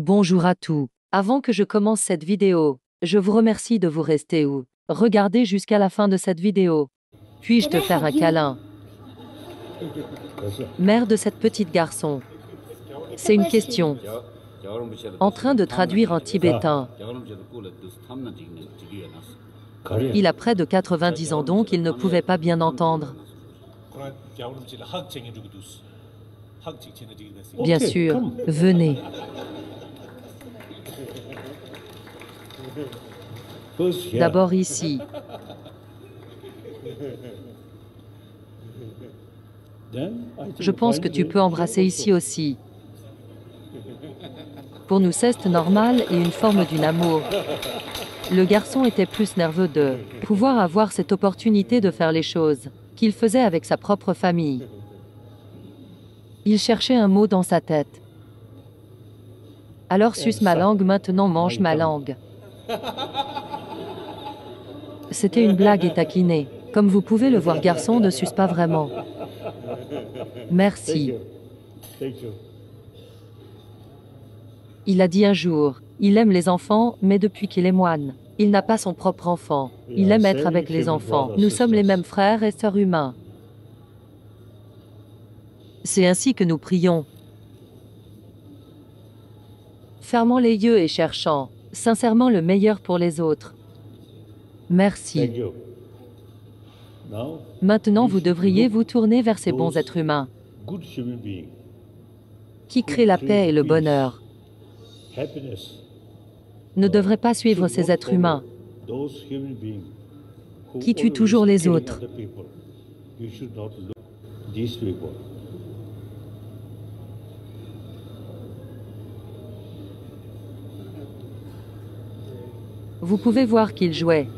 Bonjour à tous. Avant que je commence cette vidéo, je vous remercie de vous rester ou regarder jusqu'à la fin de cette vidéo. Puis-je te faire un câlin? Mère de cette petite garçon. C'est une question. En train de traduire en tibétain. Il a près de 90 ans donc il ne pouvait pas bien entendre. Bien sûr, venez. D'abord ici. Je pense que tu peux embrasser ici aussi. Pour nous c'est normal et une forme d'une amour. Le garçon était plus nerveux de pouvoir avoir cette opportunité de faire les choses qu'il faisait avec sa propre famille. Il cherchait un mot dans sa tête. Alors suce ma langue, maintenant mange ma langue. C'était une blague et taquinée. Comme vous pouvez le voir, garçon ne suce pas vraiment. Merci. Il a dit un jour, il aime les enfants, mais depuis qu'il est moine, il n'a pas son propre enfant. Il aime être avec les enfants. Nous sommes les mêmes frères et sœurs humains. C'est ainsi que nous prions. Fermant les yeux et cherchant sincèrement le meilleur pour les autres. Merci. Maintenant, vous devriez vous tourner vers ces bons êtres humains qui créent la paix et le bonheur. Ne devrait pas suivre ces êtres humains qui tuent toujours les autres. Vous pouvez voir qu'il jouait.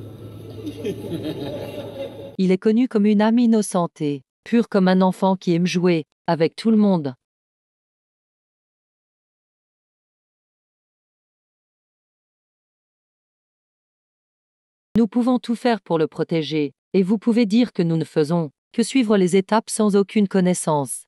Il est connu comme une âme innocente et pure comme un enfant qui aime jouer avec tout le monde. Nous pouvons tout faire pour le protéger, et vous pouvez dire que nous ne faisons que suivre les étapes sans aucune connaissance.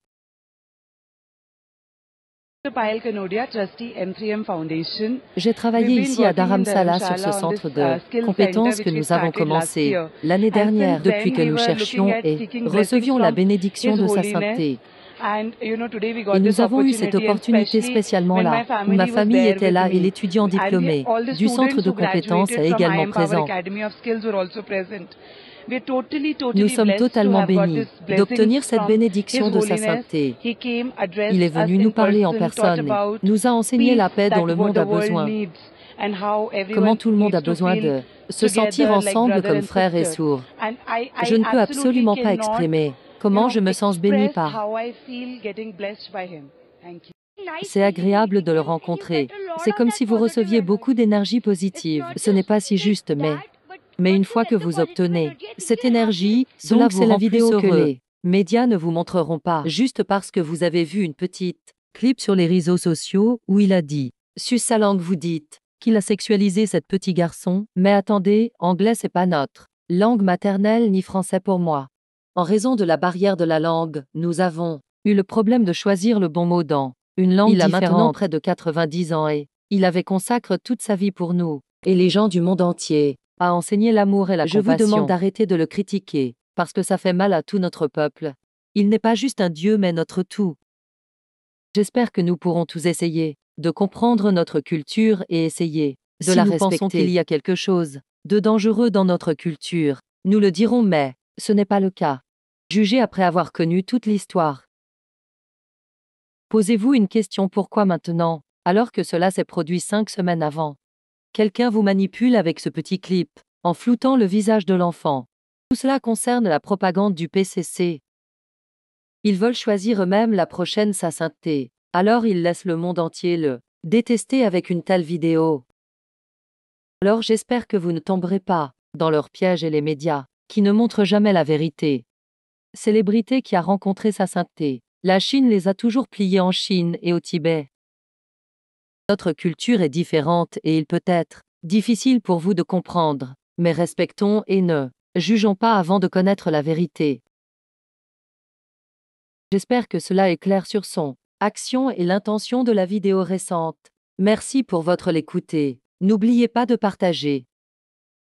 J'ai travaillé ici à Dharamsala sur ce centre de compétences que nous avons commencé l'année dernière depuis que nous cherchions et recevions la bénédiction de sa sainteté. Et nous avons eu cette opportunité spécialement là, où ma famille était là et l'étudiant diplômé du centre de compétences est également présent. Nous sommes totalement bénis d'obtenir cette bénédiction de sa sainteté. Il est venu nous parler en personne et nous a enseigné la paix dont le monde a besoin. Comment tout le monde a besoin de se sentir ensemble comme frères et sœurs. Je ne peux absolument pas exprimer comment je me sens béni par. C'est agréable de le rencontrer. C'est comme si vous receviez beaucoup d'énergie positive. Ce n'est pas si juste, mais une fois que vous obtenez cette énergie, cela vous rend plus heureux. Les médias ne vous montreront pas, juste parce que vous avez vu une petite clip sur les réseaux sociaux où il a dit « Suce sa langue », vous dites qu'il a sexualisé cette petit garçon, mais attendez, anglais c'est pas notre langue maternelle ni français pour moi. En raison de la barrière de la langue, nous avons eu le problème de choisir le bon mot dans une langue différente. Il a maintenant près de 90 ans et il avait consacré toute sa vie pour nous et les gens du monde entier à enseigner l'amour et la compassion. Je vous demande d'arrêter de le critiquer, parce que ça fait mal à tout notre peuple. Il n'est pas juste un Dieu mais notre tout. J'espère que nous pourrons tous essayer de comprendre notre culture et essayer de la respecter. Si nous pensons qu'il y a quelque chose de dangereux dans notre culture, nous le dirons mais ce n'est pas le cas. Jugez après avoir connu toute l'histoire. Posez-vous une question: pourquoi maintenant, alors que cela s'est produit 5 semaines avant? Quelqu'un vous manipule avec ce petit clip, en floutant le visage de l'enfant. Tout cela concerne la propagande du PCC. Ils veulent choisir eux-mêmes la prochaine sa sainteté. Alors ils laissent le monde entier le détester avec une telle vidéo. Alors j'espère que vous ne tomberez pas dans leurs pièges et les médias, qui ne montrent jamais la vérité. Célébrité qui a rencontré sa sainteté. La Chine les a toujours pliés en Chine et au Tibet. Notre culture est différente et il peut être difficile pour vous de comprendre, mais respectons et ne jugeons pas avant de connaître la vérité. J'espère que cela est clair sur son action et l'intention de la vidéo récente. Merci pour votre l'écouter. N'oubliez pas de partager.